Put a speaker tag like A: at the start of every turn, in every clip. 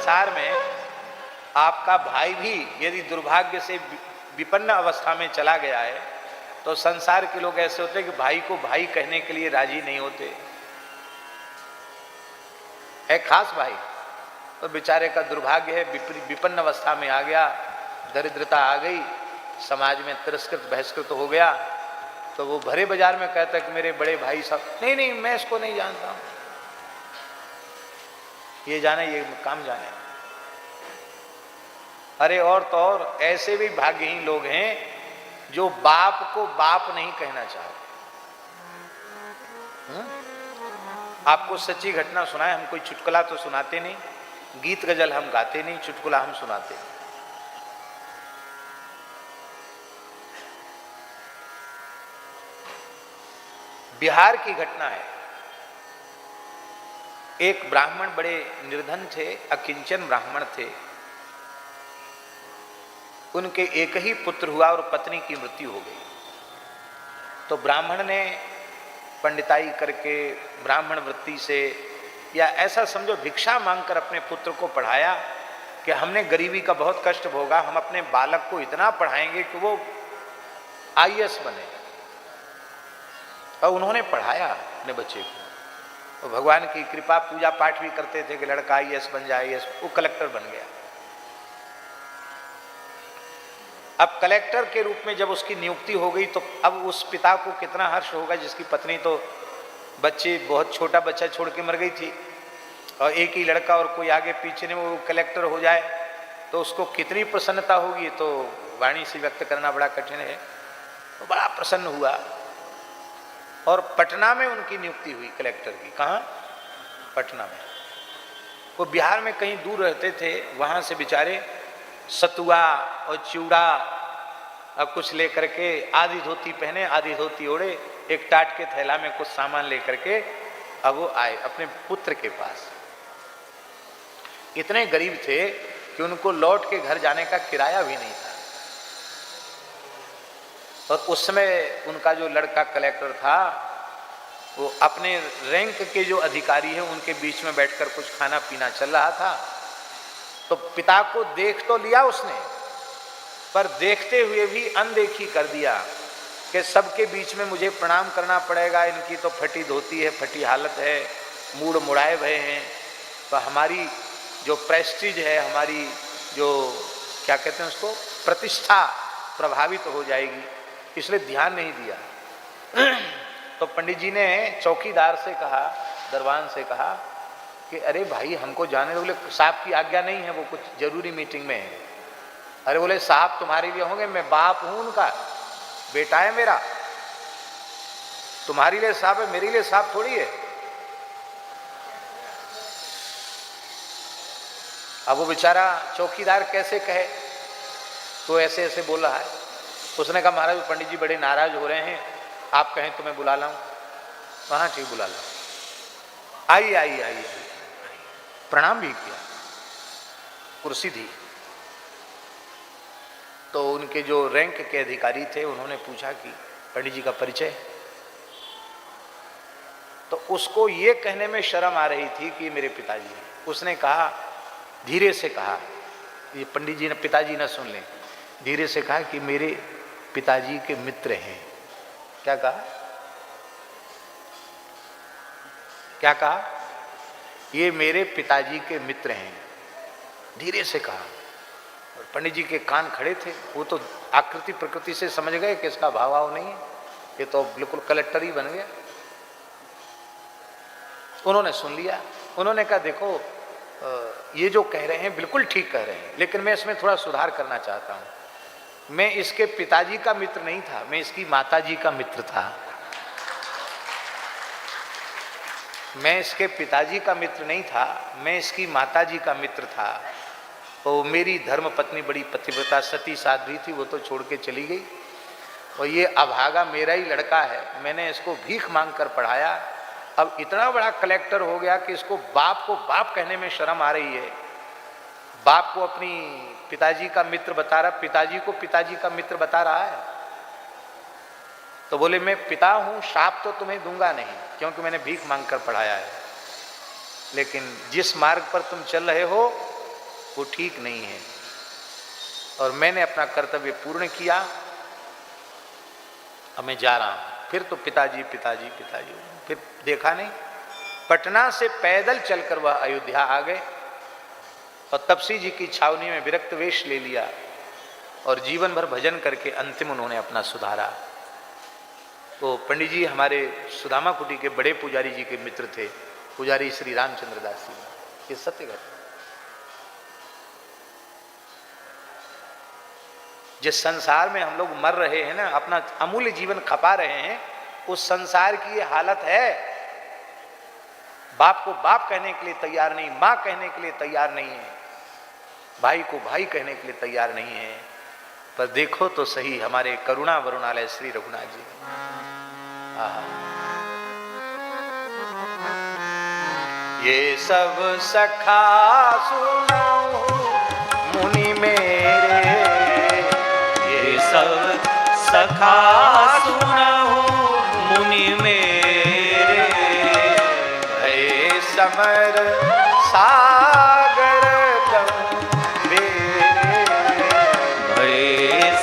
A: संसार में आपका भाई भी यदि दुर्भाग्य से विपन्न अवस्था में चला गया है तो संसार के लोग ऐसे होते हैं कि भाई को भाई कहने के लिए राजी नहीं होते। है खास भाई तो बेचारे का दुर्भाग्य है, विपन्न अवस्था में आ गया, दरिद्रता आ गई, समाज में तिरस्कृत बहिष्कृत हो गया, तो वो भरे बाजार में कहता है कि मेरे बड़े भाई साहब, नहीं नहीं मैं इसको नहीं जानता हूं, ये जाने ये काम जाने। अरे और तो और ऐसे भी भाग्यहीन लोग हैं जो बाप को बाप नहीं कहना चाहते। आपको सच्ची घटना सुनाए, हम कोई चुटकुला तो सुनाते नहीं, गीत गजल हम गाते नहीं, चुटकुला हम सुनाते हैं। बिहार की घटना है। एक ब्राह्मण बड़े निर्धन थे, अकिंचन ब्राह्मण थे। उनके एक ही पुत्र हुआ और पत्नी की मृत्यु हो गई। तो ब्राह्मण ने पंडिताई करके ब्राह्मण वृत्ति से या ऐसा समझो भिक्षा मांगकर अपने पुत्र को पढ़ाया कि हमने गरीबी का बहुत कष्ट भोगा, हम अपने बालक को इतना पढ़ाएंगे कि वो आईएएस बने। और उन्होंने पढ़ाया अपने बच्चे को, तो भगवान की कृपा, पूजा पाठ भी करते थे कि लड़का आईएएस बन जाए, आईएएस, वो कलेक्टर बन गया। अब कलेक्टर के रूप में जब उसकी नियुक्ति हो गई तो अब उस पिता को कितना हर्ष होगा जिसकी पत्नी तो बच्चे, बहुत छोटा बच्चा छोड़ के मर गई थी, और एक ही लड़का और कोई आगे पीछे नहीं, वो कलेक्टर हो जाए तो उसको कितनी प्रसन्नता होगी, तो वाणी से व्यक्त करना बड़ा कठिन है। तो बड़ा प्रसन्न हुआ और पटना में उनकी नियुक्ति हुई कलेक्टर की। कहाँ? पटना में। वो बिहार में कहीं दूर रहते थे, वहाँ से बेचारे सतुआ और चिवड़ा अब कुछ लेकर के, आधी धोती पहने आधी धोती ओढ़े, एक टाट के थैला में कुछ सामान लेकर के अब वो आए अपने पुत्र के पास। इतने गरीब थे कि उनको लौट के घर जाने का किराया भी नहीं था। और उस समय उनका जो लड़का कलेक्टर था वो अपने रैंक के जो अधिकारी हैं उनके बीच में बैठकर कुछ खाना पीना चल रहा था। तो पिता को देख तो लिया उसने, पर देखते हुए भी अनदेखी कर दिया कि सबके बीच में मुझे प्रणाम करना पड़ेगा, इनकी तो फटी धोती है, फटी हालत है, मूड मुड़ाए भये हैं, तो हमारी जो प्रेस्टीज है, हमारी जो क्या कहते हैं उसको, प्रतिष्ठा प्रभावित हो जाएगी, इसलिए ध्यान नहीं दिया। तो पंडित जी ने चौकीदार से कहा, दरबान से कहा कि अरे भाई हमको जाने दो। बोले साहब की आज्ञा नहीं है, वो कुछ जरूरी मीटिंग में है। अरे बोले साहब तुम्हारे लिए होंगे, मैं बाप हूं उनका, बेटा है मेरा, तुम्हारे लिए साहब है, मेरे लिए साहब थोड़ी है। अब वो बेचारा चौकीदार कैसे कहे, तो ऐसे ऐसे बोल रहा है। उसने कहा महाराज पंडित जी बड़े नाराज हो रहे हैं, आप कहें तो मैं बुला लाऊं। हाँ ठीक बुला लाऊं। आई आई आई आई, प्रणाम भी किया, कुर्सी दी। तो उनके जो रैंक के अधिकारी थे उन्होंने पूछा कि पंडित जी का परिचय। तो उसको ये कहने में शर्म आ रही थी कि मेरे पिताजी हैं। उसने कहा, धीरे से कहा, ये पंडित जी ने, पिताजी ना सुन लें, धीरे से कहा कि मेरे पिताजी के मित्र हैं। क्या कहा? क्या कहा? ये मेरे पिताजी के मित्र हैं, धीरे से कहा। और पंडित जी के कान खड़े थे, वो तो आकृति प्रकृति से समझ गए कि इसका भाव भाव नहीं है, ये तो बिल्कुल कलेक्टर ही बन गया। उन्होंने सुन लिया। उन्होंने कहा देखो ये जो कह रहे हैं बिल्कुल ठीक कह रहे हैं, लेकिन मैं इसमें थोड़ा सुधार करना चाहता हूं। मैं इसके पिताजी का मित्र नहीं था, मैं इसकी माताजी का मित्र था। मैं इसके पिताजी का मित्र नहीं था, मैं इसकी माताजी का मित्र था। तो मेरी धर्म पत्नी बड़ी पतिव्रता सती साध्वी थी, वो तो छोड़ के चली गई, और ये अभागा मेरा ही लड़का है, मैंने इसको भीख मांग कर पढ़ाया। अब इतना बड़ा कलेक्टर हो गया कि इसको बाप को बाप कहने में शर्म आ रही है। बाप को अपनी पिताजी का मित्र बता रहा, पिताजी को पिताजी का मित्र बता रहा है। तो बोले मैं पिता हूं, शाप तो तुम्हें दूंगा नहीं क्योंकि मैंने भीख मांग कर पढ़ाया है, लेकिन जिस मार्ग पर तुम चल रहे हो वो ठीक नहीं है। और मैंने अपना कर्तव्य पूर्ण किया, अब मैं जा रहा हूं। फिर तो पिताजी पिताजी पिताजी, फिर देखा नहीं। पटना से पैदल चलकर वह अयोध्या आ गए और तपसी जी की छावनी में विरक्त वेश ले लिया और जीवन भर भजन करके अंतिम उन्होंने अपना सुधारा। तो पंडित जी हमारे सुदामा कुटी के बड़े पुजारी जी के मित्र थे, पुजारी श्री रामचंद्र दास जी। ये सत्य घटना। जिस संसार में हम लोग मर रहे हैं ना, अपना अमूल्य जीवन खपा रहे हैं, उस संसार की ये हालत है। बाप को बाप कहने के लिए तैयार नहीं, मां कहने के लिए तैयार नहीं है, भाई को भाई कहने के लिए तैयार नहीं है। पर देखो तो सही हमारे करुणा वरुणालय श्री रघुनाथ जी। ये सब सखा सुनो मुनि मेरे,
B: ये सब सखा सुनो मुनि मेरे,
A: भय समर सागर गंभीरे,
B: भय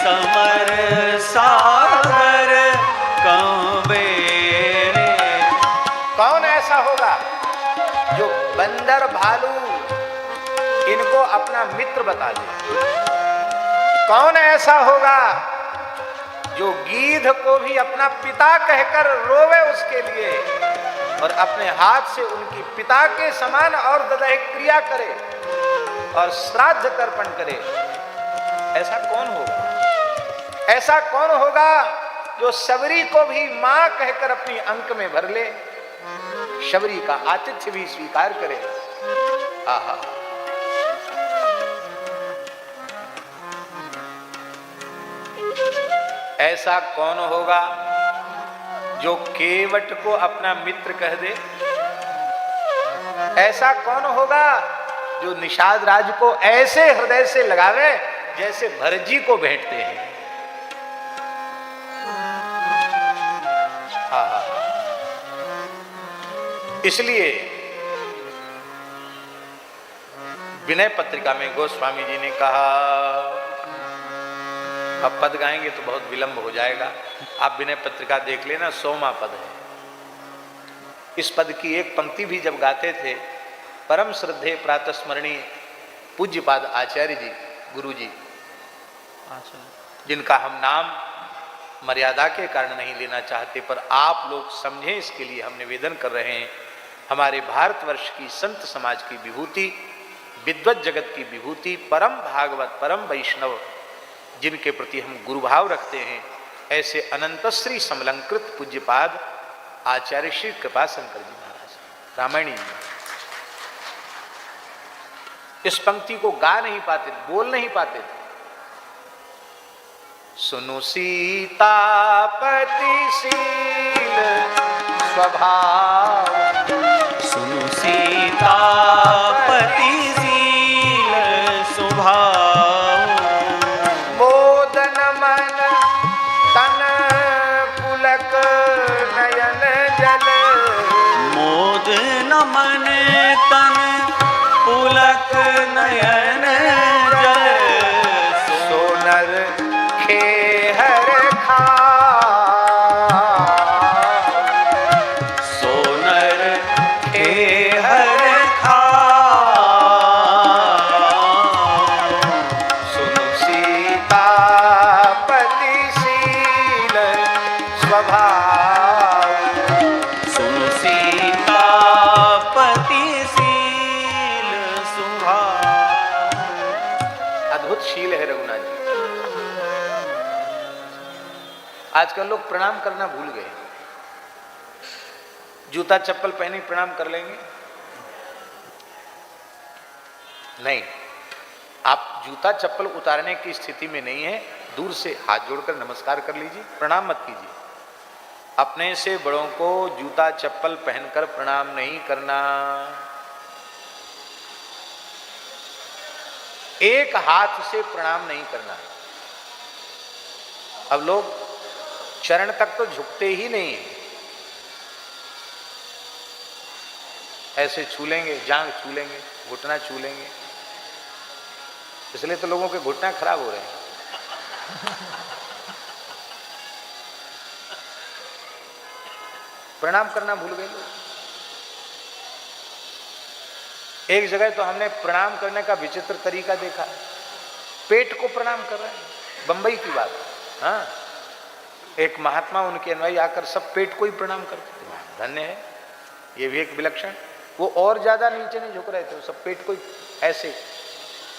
B: समर सागर कंबेरे।
A: कौन ऐसा होगा जो बंदर भालू इनको अपना मित्र बता दे? कौन ऐसा होगा जो गीध को भी अपना पिता कहकर रोवे उसके लिए और अपने हाथ से उनकी पिता के समान और ददैहिक क्रिया करे और श्राद्ध तर्पण करे? ऐसा कौन होगा? ऐसा कौन होगा जो शबरी को भी मां कहकर अपनी अंक में भर ले, शबरी का आतिथ्य भी स्वीकार करे? आहा, ऐसा कौन होगा जो केवट को अपना मित्र कह दे? ऐसा कौन होगा जो निषाद राज को ऐसे हृदय से लगावे जैसे भरजी को भेंटते हैं? इसलिए विनय पत्रिका में गोस्वामी जी ने कहा, अब पद गाएंगे तो बहुत विलंब हो जाएगा, आप विनय पत्रिका देख लेना, 100वां पद है। इस पद की एक पंक्ति भी जब गाते थे, परम श्रद्धेय प्रातः स्मरणीय पूज्यपाद आचार्य जी, गुरु जी, जिनका हम नाम मर्यादा के कारण नहीं लेना चाहते, पर आप लोग समझें इसके लिए हम निवेदन कर रहे हैं। हमारे भारतवर्ष की संत समाज की विभूति, विद्वत जगत की विभूति, परम भागवत परम वैष्णव, जिनके प्रति हम गुरुभाव रखते हैं, ऐसे अनंतश्री समलंकृत पूज्यपाद आचार्य श्री कृपाशंकर जी महाराज रामायणी जी इस पंक्ति को गा नहीं पाते, बोल नहीं पाते थे। सुनु सीतापति शील स्वभाव,
B: सुनु सीतापति शील स्वभाव,
A: मोदन मन तन पुलक नयन जल,
B: मोदन मन तन पुलक नयन जल,
A: सोनर खेहर खा,
B: सोनर खेहर खा,
A: सुनु सीतापति शील स्वभाव,
B: सुनु सीतापति शील स्वभाव।
A: अद्भुत शील है रघुनाथ जी। आजकल लोग प्रणाम करना भूल गए। जूता चप्पल पहने प्रणाम कर लेंगे? नहीं, आप जूता चप्पल उतारने की स्थिति में नहीं है, दूर से हाथ जोड़कर नमस्कार कर लीजिए, प्रणाम मत कीजिए। अपने से बड़ों को जूता चप्पल पहनकर प्रणाम नहीं करना। एक हाथ से प्रणाम नहीं करना। अब लोग चरण तक तो झुकते ही नहीं है, ऐसे छू लेंगे, जांग छू लेंगे, घुटना छू लेंगे, इसलिए तो लोगों के घुटने खराब हो रहे हैं। प्रणाम करना भूल गए लोग। एक जगह तो हमने प्रणाम करने का विचित्र तरीका देखा, पेट को प्रणाम कर रहे हैं, बंबई की बात। हाँ, एक महात्मा उनके अनुयायी आकर सब पेट को ही प्रणाम करते थे। धन्य है, ये भी एक विलक्षण। वो और ज्यादा नीचे नहीं झुक रहे थे, वो सब पेट को ही ऐसे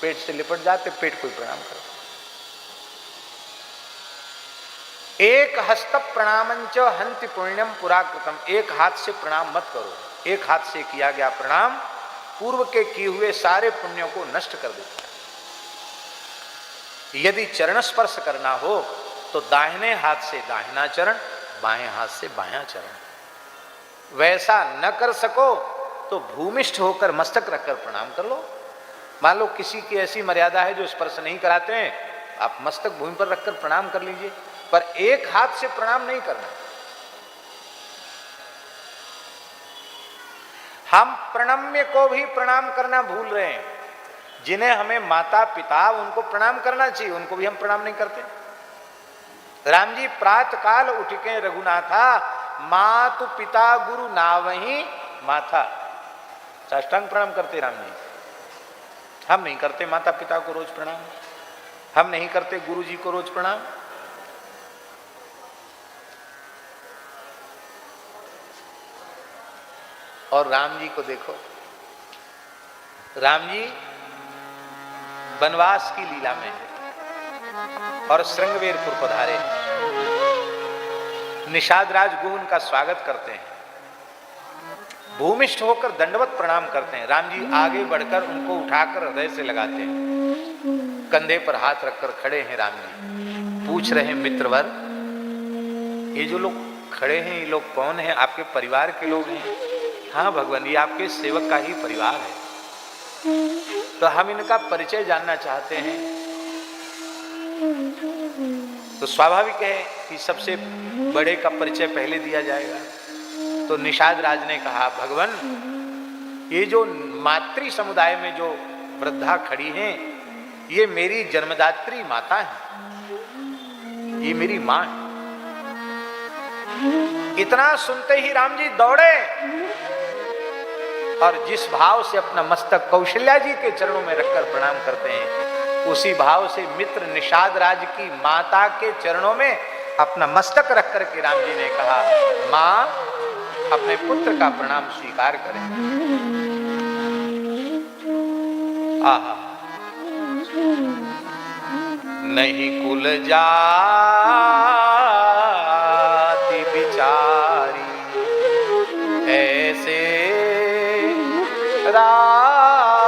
A: पेट से लिपट जाते, पेट को ही प्रणाम करते। एक हस्त प्रणामंच हंति पुण्यम पुराकृतम। एक हाथ से प्रणाम मत करो, एक हाथ से किया गया प्रणाम पूर्व के किए हुए सारे पुण्यों को नष्ट कर देता है। यदि चरण स्पर्श करना हो तो दाहिने हाथ से दाहिना चरण, बाएं हाथ से बायां चरण। वैसा न कर सको तो भूमिष्ठ होकर मस्तक रखकर प्रणाम कर लो। मान लो किसी की ऐसी मर्यादा है जो स्पर्श नहीं कराते हैं, आप मस्तक भूमि पर रखकर प्रणाम कर लीजिए, पर एक हाथ से प्रणाम नहीं करना। हम प्रणम्य को भी प्रणाम करना भूल रहे हैं। जिन्हें हमें माता पिता, उनको प्रणाम करना चाहिए, उनको भी हम प्रणाम नहीं करते। राम जी प्रातः काल उठ के रघुनाथा, मातु पिता गुरु नावही माथा, साष्टांग प्रणाम करते राम जी। हम नहीं करते माता पिता को रोज प्रणाम, हम नहीं करते गुरु जी को रोज प्रणाम। और राम जी को देखो, राम जी वनवास की लीला में है और श्रृंगवेरपुर पधारे, निषाद राज गो उनका स्वागत करते हैं, भूमिष्ठ होकर दंडवत प्रणाम करते हैं। राम जी आगे बढ़कर उनको उठाकर हृदय से लगाते हैं, कंधे पर हाथ रखकर खड़े हैं राम जी। पूछ रहे हैं मित्रवर, ये जो लोग खड़े हैं ये लोग कौन हैं? आपके परिवार के लोग हैं? हाँ भगवान, ये आपके सेवक का ही परिवार है, तो हम इनका परिचय जानना चाहते हैं। तो स्वाभाविक है कि सबसे बड़े का परिचय पहले दिया जाएगा। तो निषाद राज ने कहा, भगवान ये जो मातृ समुदाय में जो वृद्धा खड़ी हैं, ये मेरी जन्मदात्री माता है, ये मेरी मां है। इतना सुनते ही राम जी दौड़े और जिस भाव से अपना मस्तक कौशल्या जी के चरणों में रखकर प्रणाम करते हैं, उसी भाव से मित्र निषाद राज की माता के चरणों में अपना मस्तक रख करके राम जी ने कहा, मां अपने पुत्र का प्रणाम स्वीकार करें। आहा, नहीं कुल जाति बिचारी ऐसे राम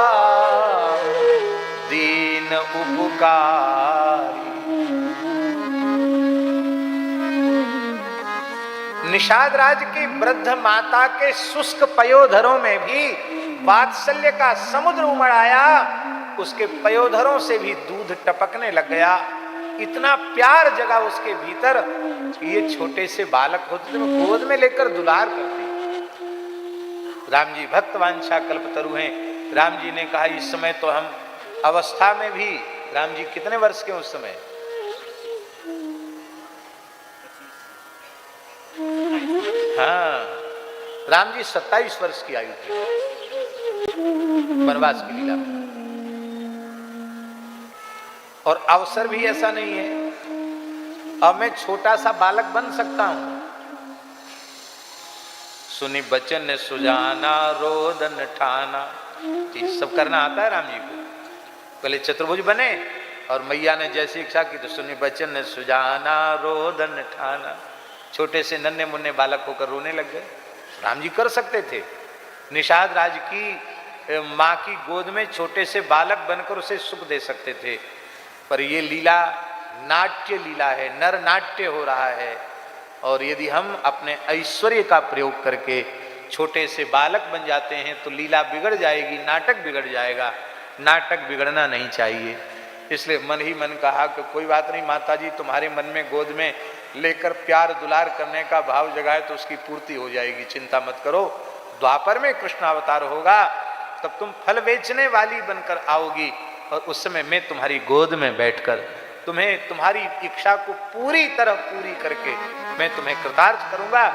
A: दीन उपकारी। निषाद राज की वृद्ध माता के शुष्क पयोधरों में भी वात्सल्य का समुद्र उमड़ आया, उसके पयोधरों से भी दूध टपकने लग गया। इतना प्यार जगा उसके भीतर कि ये छोटे से बालक होते थे, वो गोद में लेकर दुलार करते। राम जी भक्तवांछा कल्पतरु हैं। राम जी ने कहा, इस समय तो हम अवस्था में भी, राम जी कितने वर्ष के उस समय? हाँ, राम जी 27 वर्ष की आयु थी वनवास की लीला में। और अवसर भी ऐसा नहीं है अब मैं छोटा सा बालक बन सकता हूं। सुनी बचन सुजाना रोदन ठाना, ये सब करना आता है राम जी को। पहले चतुर्भुज बने और मैया ने जैसी इच्छा की तो सुनी बचन सुजाना रोदन ठाना, छोटे से नन्हे मुन्ने बालक होकर रोने लग गए। राम जी कर सकते थे, निषाद राज की माँ की गोद में छोटे से बालक बनकर उसे सुख दे सकते थे, पर ये लीला नाट्य लीला है, नर नाट्य हो रहा है। और यदि हम अपने ऐश्वर्य का प्रयोग करके छोटे से बालक बन जाते हैं तो लीला बिगड़ जाएगी, नाटक बिगड़ जाएगा। नाटक बिगड़ना नहीं चाहिए। इसलिए मन ही मन कहा कि कोई बात नहीं माता जी, तुम्हारे मन में गोद में लेकर प्यार दुलार करने का भाव जगाए तो उसकी पूर्ति हो जाएगी, चिंता मत करो। द्वापर में कृष्ण अवतार होगा तब तुम फल बेचने वाली बनकर आओगी और उस समय मैं तुम्हारी गोद में बैठकर तुम्हें तुम्हारी इच्छा को पूरी तरह पूरी करके मैं तुम्हें कृतार्थ करूंगा।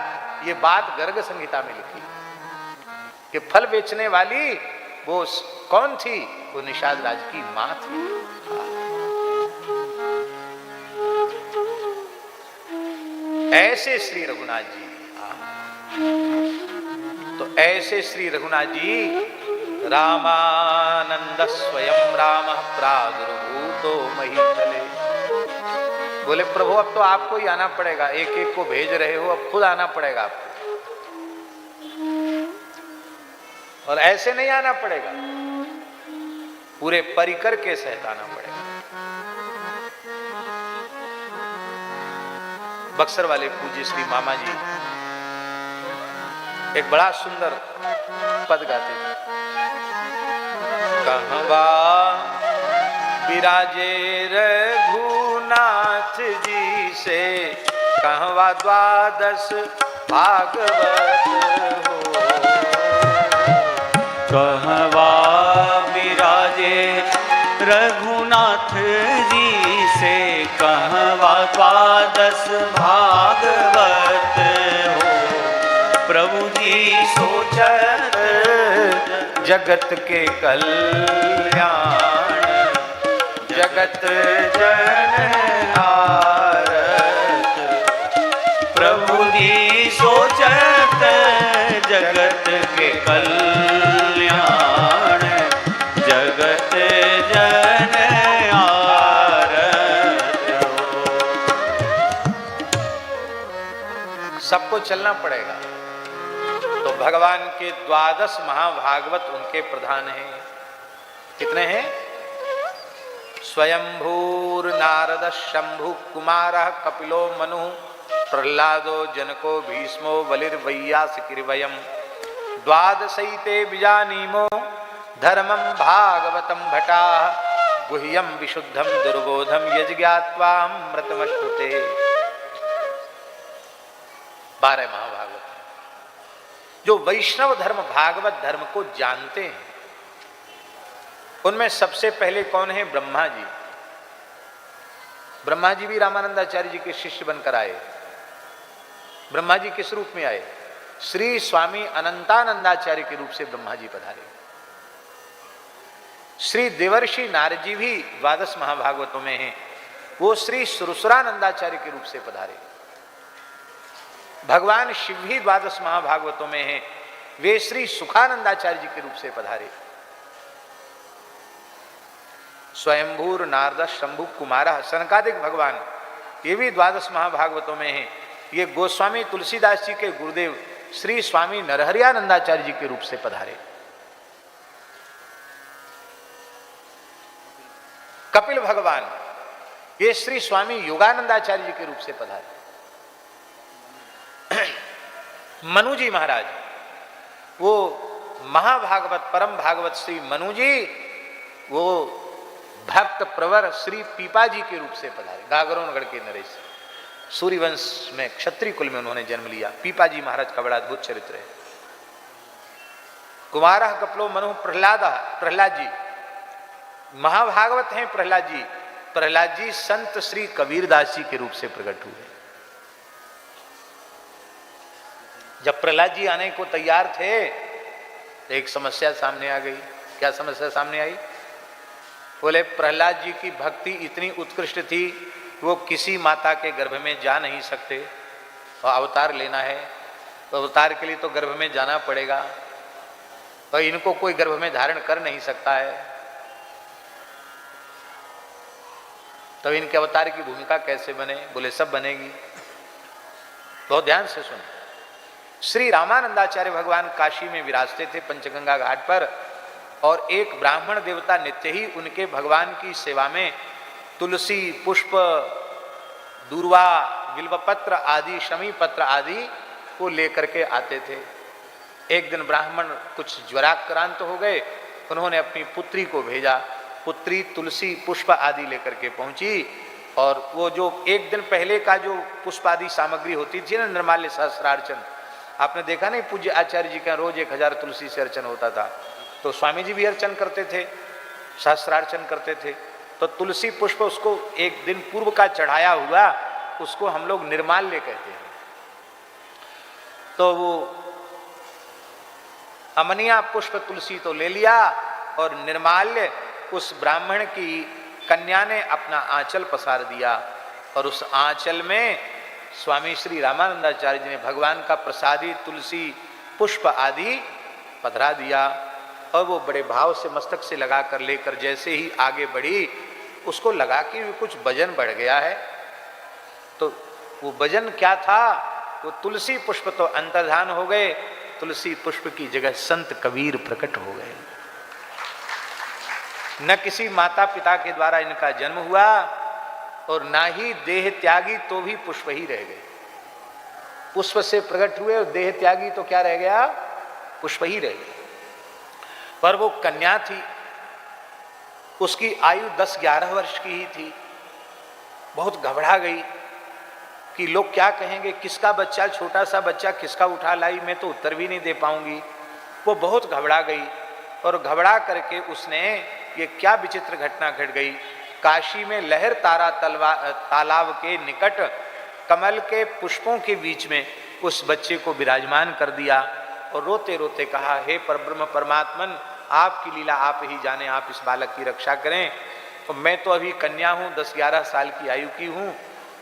A: ये बात गर्ग संहिता में लिखी कि फल बेचने वाली वो कौन थी? वो निषाद राज की मां थी। ऐसे श्री रघुनाथ जी, तो ऐसे श्री रघुनाथ जी रामानंद स्वयं राम प्रादुर्भूतो महीतले। बोले प्रभु अब तो आपको ही आना पड़ेगा, एक एक को भेज रहे हो, अब खुद आना पड़ेगा आपको। और ऐसे नहीं आना पड़ेगा, पूरे परिकर के सहित आना पड़ेगा। बक्सर वाले पूज्य श्री मामा जी एक बड़ा सुंदर पद गाते थे। कहवा विराजे रघुनाथ जी से, कहवा द्वादश भागवत हो।
B: कहवा विराजे रघुनाथ जी से, कहवा द्वादश भागवत हो। प्रभु जी सोचत
A: जगत के कल्याण, जगत जन आरत।
B: प्रभु जी सोचत जगत के कल्याण, जगत जन आरत।
A: सबको चलना पड़ेगा। तो भगवान के द्वादश महाभागवत उनके प्रधान हैं। कितने हैं? स्वयंभूर नारद शंभु कुमार कपिलो मनु प्रहलादो जनको भीष्मो बलिर्वैयासकिर्वयम् द्वादशैते विजानीमो धर्मं भागवतं भटा गुह्यं विशुद्धं दुर्बोधं यज्ञात्वामृतमश्नुते। 12 महाभागवत जो वैष्णव धर्म भागवत धर्म को जानते हैं। उनमें सबसे पहले कौन है? ब्रह्मा जी। ब्रह्मा जी भी रामानंदाचार्य जी के शिष्य बनकर आए। ब्रह्मा जी किस रूप में आए? श्री स्वामी अनंतानंदाचार्य के रूप से ब्रह्मा जी पधारे। श्री देवर्षि नारद जी भी द्वादश महाभागवतों में हैं, वो श्री सुरसुरानंदाचार्य के रूप से पधारे। भगवान शिव भी द्वादश महाभागवतों में हैं, वे श्री सुखानंदाचार्य जी के रूप से पधारे। स्वयंभूर नारद शंभु कुमार सनकादिक भगवान ये भी द्वादश महाभागवतों में हैं। ये गोस्वामी तुलसीदास जी के गुरुदेव श्री स्वामी नरहरियानंदाचार्य जी के रूप से पधारे। कपिल भगवान ये श्री स्वामी योगानंदाचार्य जी के रूप से पधारे। मनु जी महाराज वो महाभागवत परम भागवत श्री मनु जी वो भक्त प्रवर श्री पीपा जी के रूप से पधारे। गागरोनगढ़ के नरेश सूर्यवंश में क्षत्रिय कुल में उन्होंने जन्म लिया। पीपा जी महाराज का बड़ा अद्भुत चरित्र है। कुमार कपलो मनु प्रहलाद जी महाभागवत हैं। प्रहलाद जी संत श्री कबीरदास जी के रूप से प्रकट हुए। जब प्रहलाद जी आने को तैयार थे तो एक समस्या सामने आ गई। क्या समस्या सामने आई? बोले प्रहलाद जी की भक्ति इतनी उत्कृष्ट थी, वो किसी माता के गर्भ में जा नहीं सकते और अवतार लेना है तो अवतार के लिए तो गर्भ में जाना पड़ेगा, और इनको कोई गर्भ में धारण कर नहीं सकता है, तो इनके अवतार की भूमिका कैसे बने? बोले सब बनेगी। बहुत ध्यान से सुनो। श्री रामानंदाचार्य भगवान काशी में विराजते थे पंचगंगा घाट पर, और एक ब्राह्मण देवता नित्य ही उनके भगवान की सेवा में तुलसी पुष्प दूर्वा बिल्वपत्र आदि शमी पत्र आदि को लेकर के आते थे। एक दिन ब्राह्मण कुछ ज्वराक्रांत हो गए, उन्होंने अपनी पुत्री को भेजा। पुत्री तुलसी पुष्प आदि लेकर के पहुंची, और वो जो एक दिन पहले का जो पुष्प आदि सामग्री होती थी ना, निर्माल्य सहस्रार्चन, आपने देखा नहीं पूज्य आचार्य जी का रोज 1000 तुलसी से अर्चन होता था, तो स्वामी जी भी अर्चन करते थे। सहस्रार्चन करते थे। तो तुलसी पुष्प उसको एक दिन पूर्व का चढ़ाया हुआ, उसको हम लोग निर्माल्य कहते हैं। तो वो अमनिया पुष्प तुलसी तो ले लिया और निर्माल्य उस ब्राह्मण की कन्या ने अपना आंचल पसार दिया और उस आंचल में स्वामी श्री रामानंदाचार्य जी ने भगवान का प्रसादी तुलसी पुष्प आदि पधरा दिया। और वो बड़े भाव से मस्तक से लगा कर लेकर जैसे ही आगे बढ़ी, उसको लगा कि कुछ वजन बढ़ गया है। तो वो वजन क्या था? वो तुलसी पुष्प तो अंतर्धान हो गए, तुलसी पुष्प की जगह संत कबीर प्रकट हो गए। न किसी माता पिता के द्वारा इनका जन्म हुआ और ना ही देह त्यागी, तो भी पुष्प ही रह गए। पुष्प से प्रकट हुए और देह त्यागी तो क्या रह गया? पुष्प ही रह गए। पर वो कन्या थी, उसकी आयु 10-11 वर्ष की ही थी। बहुत घबरा गई कि लोग क्या कहेंगे, किसका बच्चा, छोटा सा बच्चा किसका उठा लाई, मैं तो उत्तर भी नहीं दे पाऊंगी। वो बहुत घबरा गई और घबरा करके उसने, ये क्या विचित्र घटना घट गई, काशी में लहर तारा तालाब के निकट कमल के पुष्पों के बीच में उस बच्चे को विराजमान कर दिया और रोते रोते कहा, हे परब्रह्म परमात्मन, आपकी लीला आप ही जाने, आप इस बालक की रक्षा करें। और मैं तो अभी कन्या हूँ, 10-11 साल की आयु की हूँ,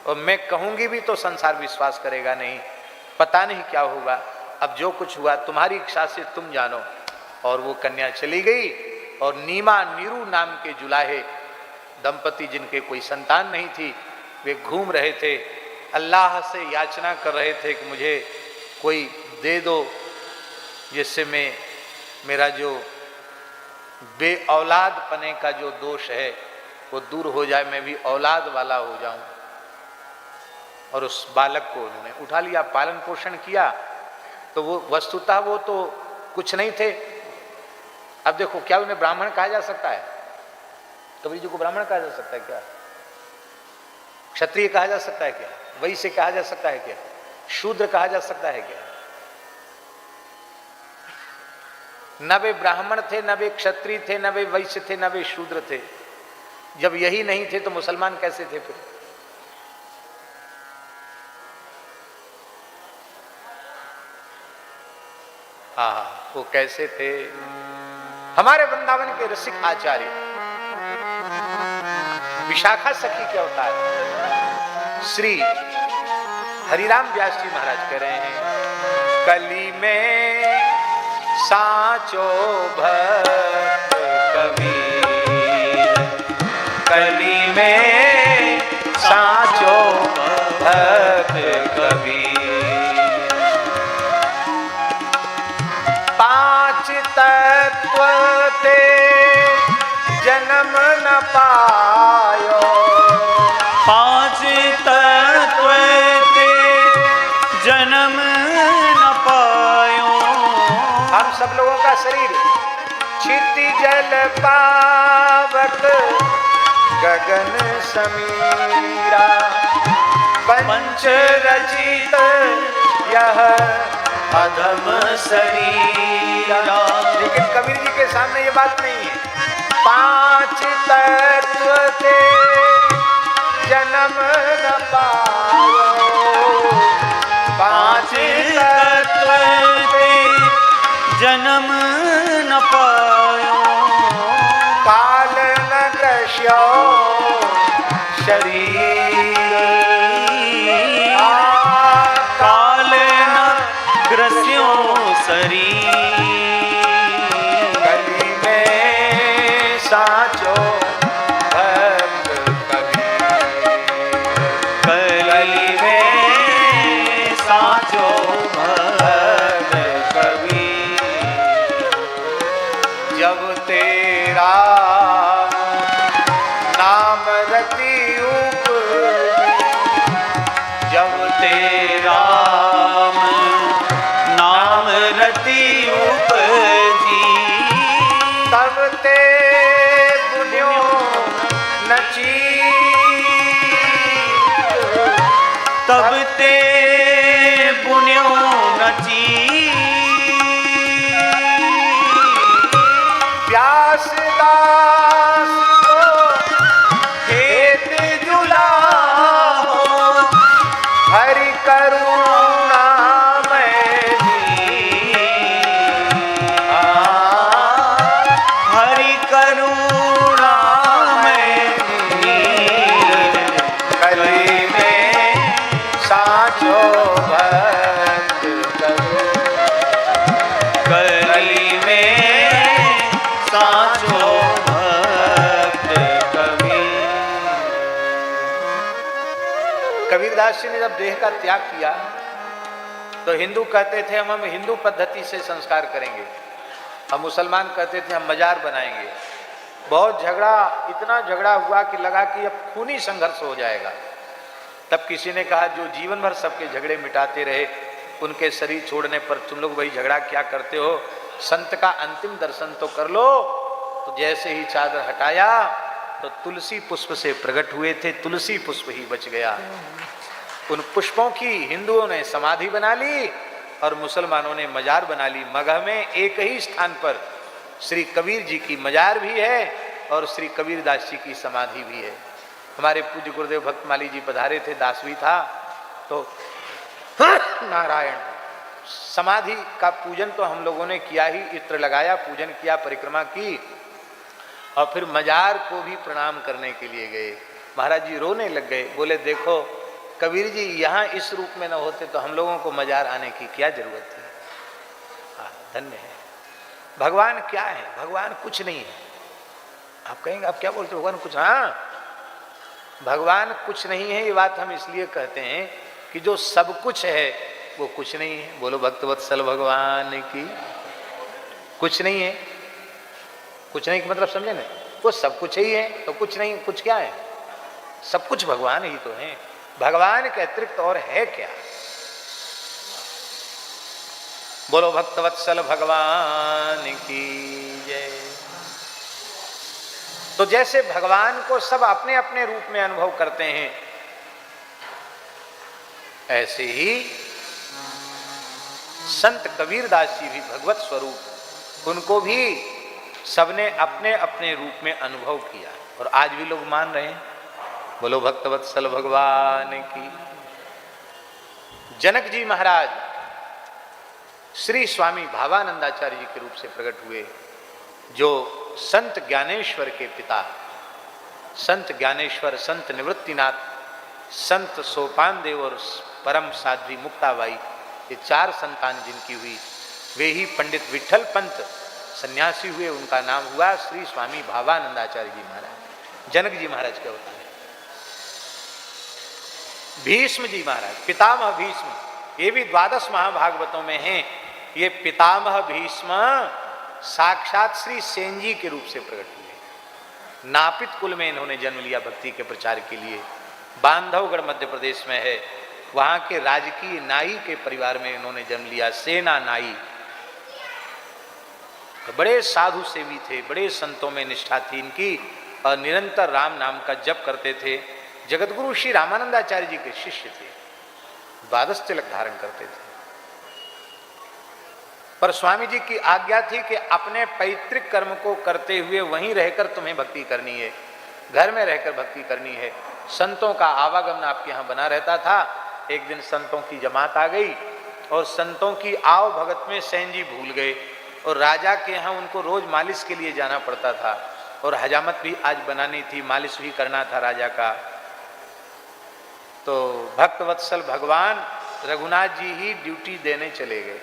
A: और मैं कहूँगी भी तो संसार विश्वास करेगा नहीं, पता नहीं क्या होगा। अब जो कुछ हुआ तुम्हारी इच्छा से तुम जानो। और वो कन्या चली गई और नीमा नीरू नाम के जुलाहे दंपति, जिनके कोई संतान नहीं थी, वे घूम रहे थे, अल्लाह से याचना कर रहे थे कि मुझे कोई दे दो जिससे मैं, मेरा जो बे औलाद पने का जो दोष है वो दूर हो जाए, मैं भी औलाद वाला हो जाऊं। और उस बालक को उन्होंने उठा लिया, पालन पोषण किया। तो वो वस्तुतः वो तो कुछ नहीं थे। अब देखो, क्या उन्हें ब्राह्मण कहा जा सकता है? कबीर जी को ब्राह्मण कहा जा सकता है क्या? क्षत्रिय कहा जा सकता है क्या? वैश्य कहा जा सकता है क्या? शूद्र कहा जा सकता है क्या? न वे ब्राह्मण थे, न वे क्षत्रिय थे, न वे वैश्य थे, न वे शूद्र थे। जब यही नहीं थे तो मुसलमान कैसे थे फिर? हाँ, वो कैसे थे? हमारे वृंदावन के रसिक आचार्य विशाखा सखी के अवतार श्री हरिराम व्यास जी महाराज कह रहे हैं, कली में साचो भक्त कबीर, कली में साचो भक्त कबीर, पांच तत्व ते जन्म न पायो,
B: पांच तत्व ते जन्म न पायो।
A: हम सब लोगों का शरीर क्षिति जल पावक गगन समीरा, पंच रचित यह अधम शरीरा। लेकिन कबीर जी के सामने ये बात नहीं है। पांच तत्व ते जन्म न पायो, पांच तत्व
B: ते जन्म न पायो,
A: काल न ग्रस्यो शरीर,
B: काल न ग्रस्यो शरीर,
A: कली में साचो भक्त कबीर,
B: कली में साचो भक्त कबीर।
A: जब तेरा नाम रति उपजी,
B: जब तेरा नाम रति उपजी,
A: तब ते बुनियो नची,
B: तब ते पुण्यो नची।
A: व्यासदास कबीरदास जी ने जब देह का त्याग किया तो हिंदू कहते थे हम हिंदू पद्धति से संस्कार करेंगे, हम मुसलमान कहते थे हम मजार बनाएंगे। बहुत झगड़ा, इतना झगड़ा हुआ कि लगा कि अब खूनी संघर्ष हो जाएगा। तब किसी ने कहा जो जीवन भर सबके झगड़े मिटाते रहे, उनके शरीर छोड़ने पर तुम लोग वही झगड़ा क्या करते हो, संत का अंतिम दर्शन तो कर लो। तो जैसे ही चादर हटाया तो तुलसी पुष्प से प्रकट हुए थे, तुलसी पुष्प ही बच गया। उन पुष्पों की हिंदुओं ने समाधि बना ली और मुसलमानों ने मजार बना ली। मगह में एक ही स्थान पर श्री कबीर जी की मजार भी है और श्री कबीरदास जी की समाधि भी है। हमारे पूज्य गुरुदेव भक्तमाली जी पधारे थे, दासवी था, तो नारायण समाधि का पूजन तो हम लोगों ने किया ही, इत्र लगाया, पूजन किया, परिक्रमा की और फिर मजार को भी प्रणाम करने के लिए गए। महाराज जी रोने लग गए, बोले देखो कबीर जी यहाँ इस रूप में न होते तो हम लोगों को मजार आने की क्या जरूरत थी। हाँ, धन्य है। भगवान क्या है? भगवान कुछ नहीं है। आप कहेंगे आप क्या बोलते हो भगवान कुछ? हाँ, भगवान कुछ नहीं है। ये बात हम इसलिए कहते हैं कि जो सब कुछ है वो कुछ नहीं है। बोलो भक्तवत्सल भगवान की। कुछ नहीं है, कुछ नहीं का मतलब समझे ना, वो सब कुछ ही है तो कुछ नहीं, कुछ क्या है? सब कुछ भगवान ही तो है। भगवान के अतिरिक्त और है क्या? बोलो भक्तवत्सल भगवान की जय। तो जैसे भगवान को सब अपने अपने रूप में अनुभव करते हैं, ऐसे ही संत कबीरदास जी भी भगवत स्वरूप, उनको भी सबने अपने अपने रूप में अनुभव किया और आज भी लोग मान रहे हैं। बोलो भक्तवत्सल भगवान की। जनक जी महाराज श्री स्वामी भावानंदाचार्य जी के रूप से प्रकट हुए, जो संत ज्ञानेश्वर के पिता, संत ज्ञानेश्वर, संत निवृत्तिनाथ, संत सोपान देव और परम साध्वी मुक्ताबाई, ये चार संतान जिनकी हुई, वे ही पंडित विठल पंत सन्यासी हुए। उनका नाम हुआ श्री स्वामी भावानंदाचार्य जी महाराज। जनक जी महाराज क्या होता है? भीष्म जी महाराज, पितामह भीष्म, ये भी 12 महाभागवतों में हैं। ये पितामह भीष्म साक्षात श्री सेन जी के रूप से प्रकट हुए। नापित कुल में इन्होंने जन्म लिया भक्ति के प्रचार के लिए। बांधवगढ़ मध्य प्रदेश में है, वहां के राजकीय नाई के परिवार में इन्होंने जन्म लिया, सेना नाई। बड़े साधु सेवी थे, बड़े संतों में निष्ठा थी इनकी और निरंतर राम नाम का जप करते थे। जगतगुरु श्री रामानंदाचार्य जी के शिष्य थे, 12 तिलक धारण करते थे। पर स्वामी जी की आज्ञा थी कि अपने पैतृक कर्म को करते हुए वहीं रहकर तुम्हें भक्ति करनी है, घर में रहकर भक्ति करनी है। संतों का आवागमन आपके यहाँ बना रहता था। एक दिन संतों की जमात आ गई और संतों की आव भगत में सेन जी भूल गए और राजा के यहाँ उनको रोज मालिश के लिए जाना पड़ता था और हजामत भी आज बनानी थी, मालिश भी करना था राजा का। तो भक्तवत्सल भगवान रघुनाथ जी ही ड्यूटी देने चले गए।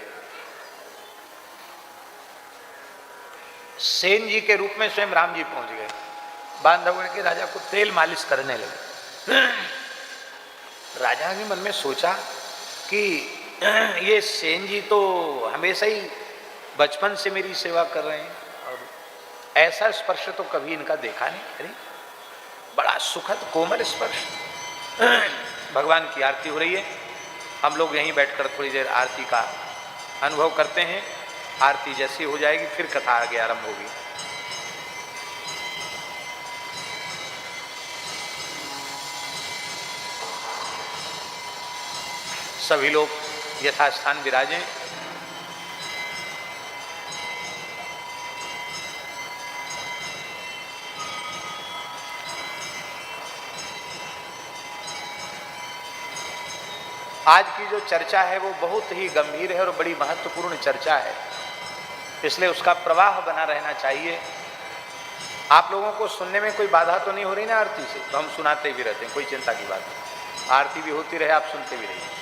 A: सेन जी के रूप में स्वयं राम जी पहुंच गए। बांधवगढ़ के राजा को तेल मालिश करने लगे। राजा ने मन में सोचा कि ये सेन जी तो हमेशा ही बचपन से मेरी सेवा कर रहे हैं और ऐसा स्पर्श तो कभी इनका देखा नहीं। अरे बड़ा सुखद कोमल स्पर्श। भगवान की आरती हो रही है, हम लोग यहीं बैठकर थोड़ी देर आरती का अनुभव करते हैं। आरती जैसी हो जाएगी फिर कथा आगे आरंभ होगी। सभी लोग यथास्थान विराजें। आज की जो चर्चा है वो बहुत ही गंभीर है और बड़ी महत्वपूर्ण चर्चा है, इसलिए उसका प्रवाह बना रहना चाहिए। आप लोगों को सुनने में कोई बाधा तो नहीं हो रही ना आरती से? तो हम सुनाते भी रहते हैं, कोई चिंता की बात नहीं। आरती भी होती रहे, आप सुनते भी रहिए।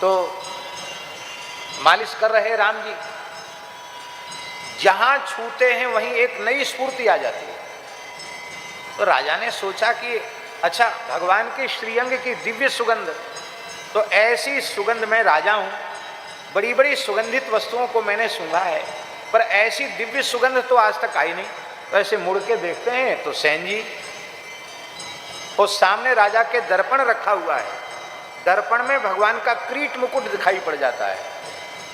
A: तो मालिश कर रहे राम जी, जहां छूते हैं वहीं एक नई स्फूर्ति आ जाती है। तो राजा ने सोचा कि अच्छा, भगवान के श्रीअंग की दिव्य सुगंध, तो ऐसी सुगंध, मैं राजा हूं, बड़ी बड़ी सुगंधित वस्तुओं को मैंने सूंघा है, पर ऐसी दिव्य सुगंध तो आज तक आई नहीं। तो ऐसे मुड़ के देखते हैं तो सेन जी, और सामने राजा के दर्पण रखा हुआ है, दर्पण में भगवान का क्रीट मुकुट दिखाई पड़ जाता है।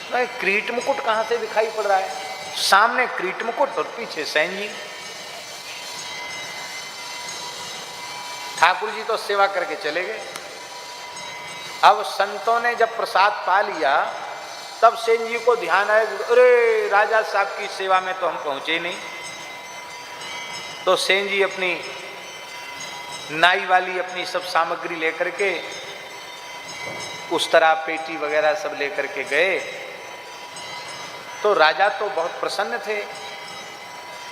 A: तो क्रीट मुकुट कहां से दिखाई पड़ रहा है? सामने क्रीट मुकुट और पीछे सेन जी। ठाकुर जी तो सेवा करके चले गए। अब संतों ने जब प्रसाद पा लिया, तब सेन जी को ध्यान आया, अरे राजा साहब की सेवा में तो हम पहुंचे नहीं। तो सेन जी अपनी नाई वाली अपनी सब सामग्री लेकर के, उस तरह पेटी वगैरह सब लेकर के गए। तो राजा तो बहुत प्रसन्न थे,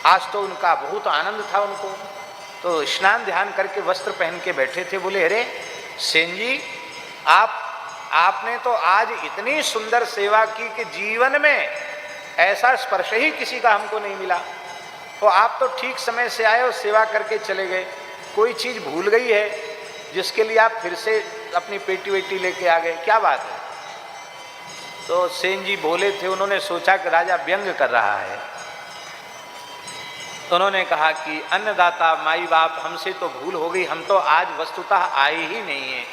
A: आज तो उनका बहुत आनंद था उनको। तो स्नान ध्यान करके वस्त्र पहन के बैठे थे। बोले, अरे सेन जी, आपने तो आज इतनी सुंदर सेवा की कि जीवन में ऐसा स्पर्श ही किसी का हमको नहीं मिला। तो आप तो ठीक समय से आए और सेवा करके चले गए, कोई चीज भूल गई है जिसके लिए आप फिर से अपनी पेटी वेटी लेके आ गए, क्या बात है? तो सेन जी बोले थे, उन्होंने सोचा कि राजा व्यंग कर रहा है। तो उन्होंने कहा कि अन्नदाता माई बाप, हमसे तो भूल हो गई, हम तो आज वस्तुतः आए ही नहीं हैं।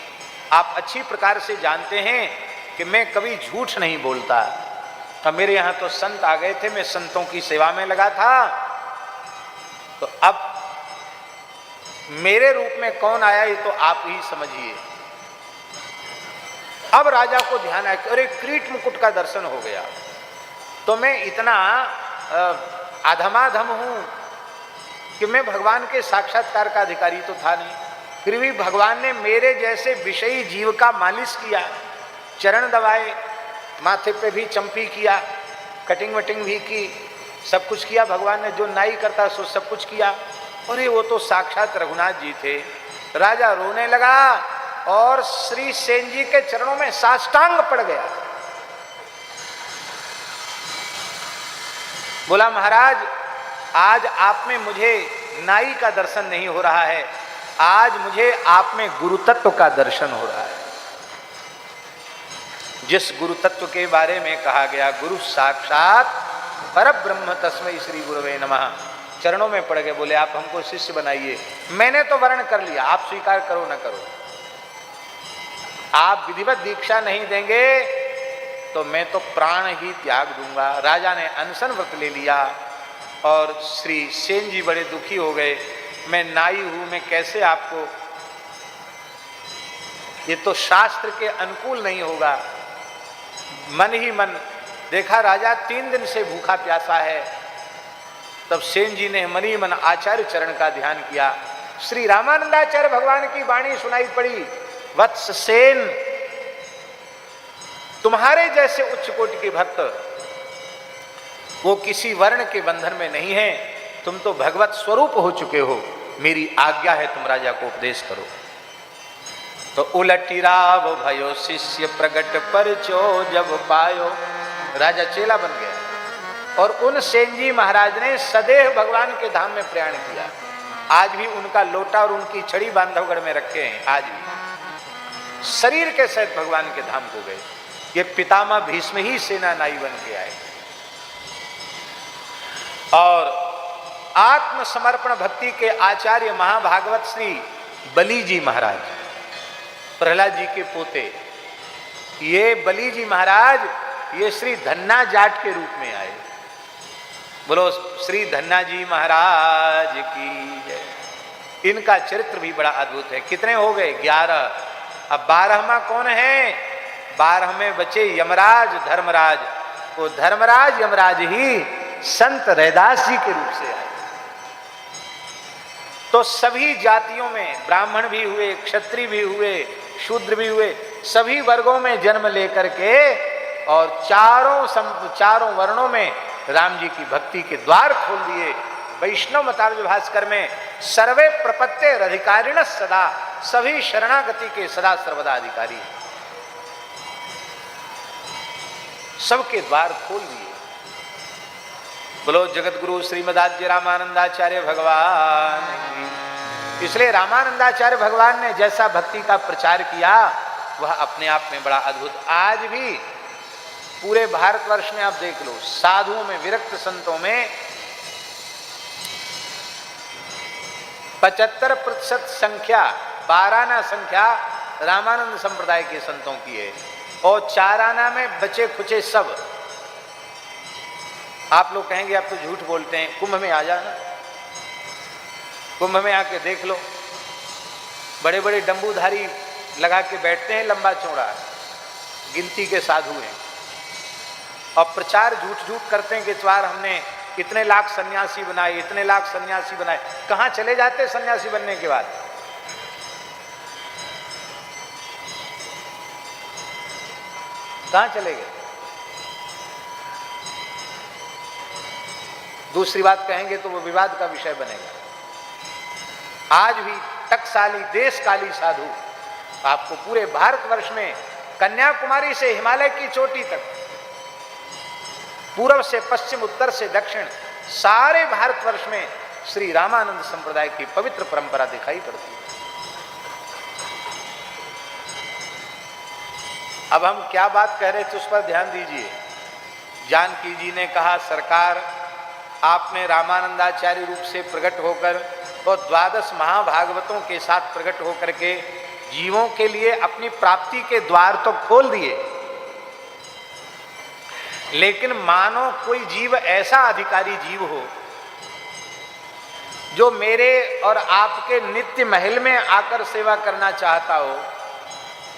A: आप अच्छी प्रकार से जानते हैं कि मैं कभी झूठ नहीं बोलता। तो मेरे यहाँ तो संत आ गए थे, मैं संतों की सेवा में लगा था। तो अब मेरे रूप में कौन आया ये तो आप ही समझिए। अब राजा को ध्यान आया, अरे क्रीट मुकुट का दर्शन हो गया, तो मैं इतना अधमाधम हूं कि मैं भगवान के साक्षात्कार का अधिकारी तो था नहीं, फिर भी भगवान ने मेरे जैसे विषयी जीव का मालिश किया, चरण दबाए, माथे पे भी चंपी किया, कटिंग वटिंग भी की, सब कुछ किया भगवान ने, जो नाई करता सो सब कुछ किया। अरे वो तो साक्षात रघुनाथ जी थे। राजा रोने लगा और श्री सेन जी के चरणों में साष्टांग पड़ गया। बोला, महाराज आज आप में मुझे नाई का दर्शन नहीं हो रहा है, आज मुझे आप में गुरु तत्व का दर्शन हो रहा है। जिस गुरु तत्व के बारे में कहा गया, गुरु साक्षात परब्रह्म तस्मै श्री गुरुवे नमः, चरणों में पड़ गए। बोले, आप हमको शिष्य बनाइए। मैंने तो वर्ण कर लिया, आप स्वीकार करो न करो। आप विधिवत दीक्षा नहीं देंगे तो मैं तो प्राण ही त्याग दूंगा। राजा ने अनशन व्रत ले लिया और श्री सेन जी बड़े दुखी हो गए। मैं नाई हूं, मैं कैसे आपको, ये तो शास्त्र के अनुकूल नहीं होगा। मन ही मन देखा, राजा 3 दिन से भूखा प्यासा है। तब सेन जी ने मन ही मन आचार्य चरण का ध्यान किया। श्री रामानंदाचार्य भगवान की वाणी सुनाई पड़ी, वत्स सेन, तुम्हारे जैसे उच्च कोटि के भक्त वो किसी वर्ण के बंधन में नहीं है, तुम तो भगवत स्वरूप हो चुके हो, मेरी आज्ञा है तुम राजा को उपदेश करो। तो उलटी राव भयो शिष्य प्रगट परचो जब पायो, राजा चेला बन गया। और उन सेन जी महाराज ने सदैव भगवान के धाम में प्रयाण किया। आज भी उनका लोटा और उनकी छड़ी बांधवगढ़ में रखे हैं, आज भी शरीर के सहित भगवान के धाम को गए। ये पितामह भीष्म ही सेना नाई बन के आए। और आत्मसमर्पण भक्ति के आचार्य महाभागवत श्री बली जी महाराज, प्रहलाद जी के पोते, ये बली जी महाराज ये श्री धन्ना जाट के रूप में आए। बोलो श्री धन्ना जी महाराज की जय। इनका चरित्र भी बड़ा अद्भुत है। कितने हो गए? 11। अब 12वां कौन है? 12वें बचे यमराज धर्मराज। वो धर्मराज यमराज ही संत रैदास जी के रूप से आए। तो सभी जातियों में ब्राह्मण भी हुए, क्षत्रिय भी हुए, शूद्र भी हुए, सभी वर्गों में जन्म लेकर के और चारों वर्णों में राम जी की भक्ति के द्वार खोल दिए। वैष्णव मतार्ज भास्कर में सर्वे प्रपत्ते अधिकारिण सदा, सभी शरणागति के सदा सर्वदा अधिकारी, सबके द्वार खोल दिए। बोलो जगत गुरु श्रीमदाद्य रामानंदाचार्य भगवान की इसलिए रामानंदाचार्य भगवान ने जैसा भक्ति का प्रचार किया वह अपने आप में बड़ा अद्भुत। आज भी पूरे भारतवर्ष में आप देख लो, साधुओं में, विरक्त संतों में 75% संख्या, 12 आना संख्या रामानंद संप्रदाय के संतों की है, और 4 आना में बचे खुचे सब। आप लोग कहेंगे आप तो झूठ बोलते हैं, कुंभ में आ जाना, कुंभ में आके देख लो, बड़े बड़े डंबूधारी लगा के बैठते हैं, लंबा चौड़ा, गिनती के साधु हैं, और प्रचार झूठ झूठ करते हैं कि इस बार हमने इतने लाख सन्यासी बनाए, इतने लाख सन्यासी बनाए। कहाँ चले जाते सन्यासी बनने के बाद? कहाँ चले गए? दूसरी बात कहेंगे तो वो विवाद का विषय बनेगा। आज भी टकसाली, देशकाली साधु आपको पूरे भारतवर्ष में, कन्याकुमारी से हिमालय की चोटी तक, पूर्व से पश्चिम, उत्तर से दक्षिण, सारे भारतवर्ष में श्री रामानंद संप्रदाय की पवित्र परंपरा दिखाई पड़ती है। अब हम क्या बात कह रहे थे उस पर ध्यान दीजिए। जानकी जी ने कहा, सरकार आपने रामानंदाचार्य रूप से प्रकट होकर और 12 महाभागवतों के साथ प्रकट होकर के जीवों के लिए अपनी प्राप्ति के द्वार तो खोल दिए, लेकिन मानो कोई जीव ऐसा अधिकारी जीव हो जो मेरे और आपके नित्य महल में आकर सेवा करना चाहता हो,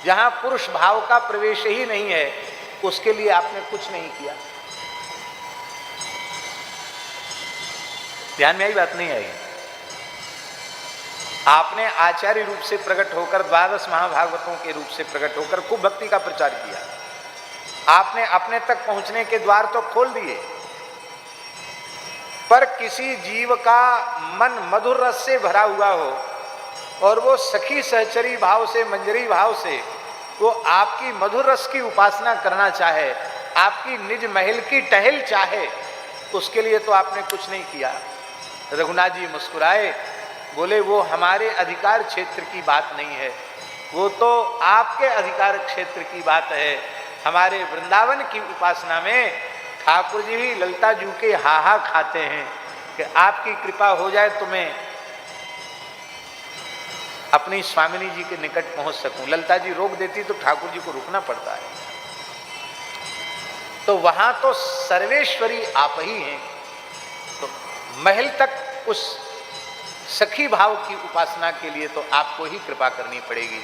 A: जहां पुरुष भाव का प्रवेश ही नहीं है, उसके लिए आपने कुछ नहीं किया। ध्यान में आई बात? नहीं आई। आपने आचार्य रूप से प्रकट होकर, 12 महाभागवतों के रूप से प्रकट होकर खूब भक्ति का प्रचार किया। आपने अपने तक पहुंचने के द्वार तो खोल दिए, पर किसी जीव का मन मधुर रस से भरा हुआ हो और वो सखी सहचरी भाव से, मंजरी भाव से वो आपकी मधुर रस की उपासना करना चाहे, आपकी निज महल की टहल चाहे, उसके लिए तो आपने कुछ नहीं किया। रघुनाथ जी मुस्कुराए, बोले वो हमारे अधिकार क्षेत्र की बात नहीं है, वो तो आपके अधिकार क्षेत्र की बात है। हमारे वृंदावन की उपासना में ठाकुर जी भी ललिता जी के हाहा खाते हैं कि आपकी कृपा हो जाए तो मैं अपनी स्वामिनी जी के निकट पहुंच सकूं। ललिता जी रोक देती तो ठाकुर जी को रुकना पड़ता है। तो वहां तो सर्वेश्वरी आप ही हैं, तो महल तक उस सखी भाव की उपासना के लिए तो आपको ही कृपा करनी पड़ेगी।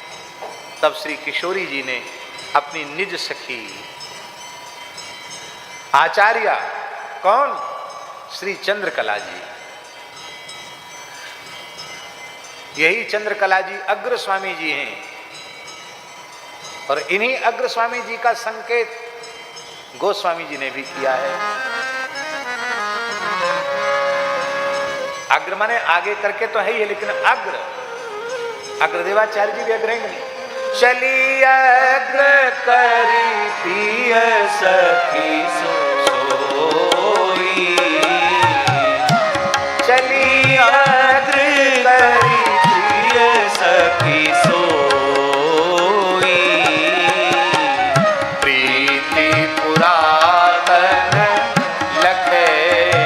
A: तब श्री किशोरी जी ने अपनी निज सखी आचार्य, कौन? श्री चंद्रकला जी, यही चंद्रकला जी अग्र स्वामी जी हैं, और इन्हीं अग्र स्वामी जी का संकेत गोस्वामी जी ने भी किया है। अग्र माने आगे करके तो है ही है, लेकिन अग्रदेवाचार्य जी भी अग्रणी। चली अग्र करी पिय सखी सोई, चली अग्र करी पिय सखी सोई, प्रीति पुरातन लखे